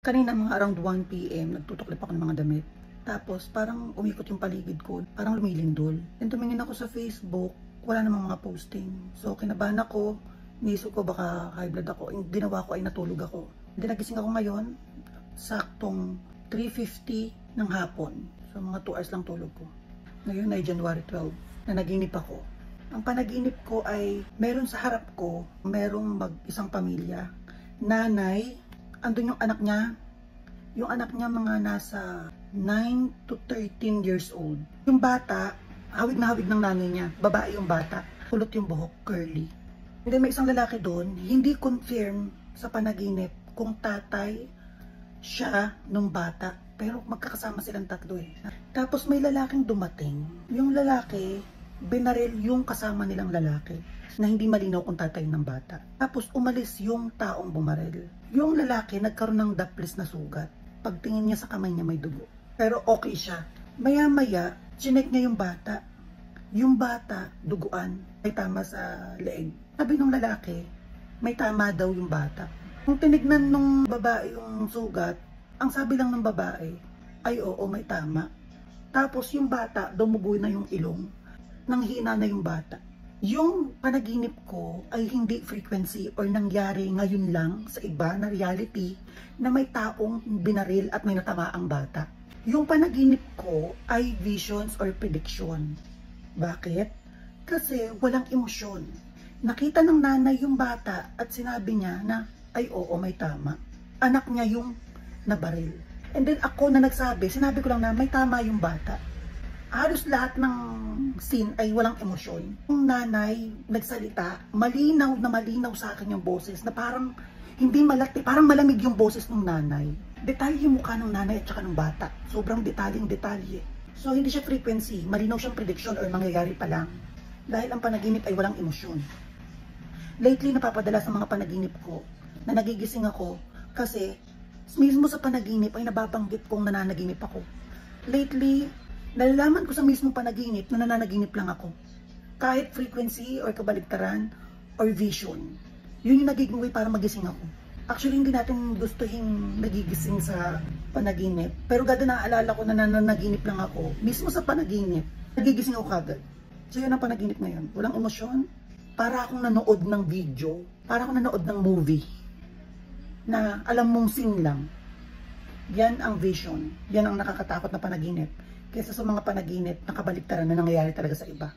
Kanina mga around 1 PM, nagtutuklip ako ng mga damit. Tapos parang umikot yung paligid ko, parang lumilindol. And tumingin ako sa Facebook, wala namang mga posting. So kinabahan ako, niisip ko baka high blood ako. Yung ginawa ko ay natulog ako. Hindi nagising ako ngayon, saktong 3:50 ng hapon. So mga 2 hours lang tulog ko. Ngayon ay January 12, na naginip ako. Ang panaginip ko ay meron sa harap ko, merong mag-isang pamilya. Nanay, andun yung anak niya. Yung anak niya mga nasa 9 to 13 years old. Yung bata, hawig na hawig ng nanay niya. Babae yung bata. Kulot yung buhok, curly. And then may isang lalaki doon, hindi confirm sa panaginip kung tatay siya nung bata. Pero magkakasama silang tatlo eh. Tapos may lalaking dumating. Yung lalaki, binaril yung kasama nilang lalaki na hindi malinaw kung tatay ng bata. Tapos umalis yung taong bumaril. Yung lalaki nagkaroon ng daplis na sugat. Pagtingin niya sa kamay niya may dugo. Pero okay siya. Maya-maya, chinek niya yung bata. Yung bata, duguan, may tama sa leeg. Sabi ng lalaki, may tama daw yung bata. Kung tinignan nung babae yung sugat, ang sabi lang ng babae, ay oo, may tama. Tapos yung bata, dumugo na yung ilong. Nanghina na yung bata. Yung panaginip ko ay hindi frequency or nangyari ngayon lang sa iba na reality na may taong binaril at may natamaang bata. Yung panaginip ko ay visions or prediction. Bakit? Kasi walang emosyon. Nakita ng nanay yung bata at sinabi niya na ay oo, may tama. Anak niya yung nabaril. And then ako na nagsabi, sinabi ko lang na may tama yung bata. Halos lahat ng scene ay walang emosyon. Yung nanay nagsalita, malinaw na malinaw sa akin yung boses na parang hindi malati, parang malamig yung boses ng nanay. Detalye yung mukha ng nanay at saka ng bata. Sobrang detalye. So hindi siya frequency, malinaw siyang prediction or mangyayari pa lang. Dahil ang panaginip ay walang emosyon. Lately napapadala sa mga panaginip ko na nagigising ako kasi mismo sa panaginip ay nababanggit kong nananaginip ako. Lately, nalalaman ko sa mismong panaginip na nananaginip lang ako. Kahit frequency or kabaligtaran or vision. Yun yung nagiging way para magising ako. Actually, hindi natin gustuhin nagigising sa panaginip. Pero gada naaalala ko na nananaginip lang ako. Mismo sa panaginip, nagigising ako kagad. So yun ang panaginip na yun. Walang emosyon. Para akong nanood ng video. Para akong nanood ng movie. Na alam mong scene lang. Yan ang vision. Yan ang nakakatakot na panaginip. Kaysa sa mga panaginip na kabaligtaran na nangyayari talaga sa iba.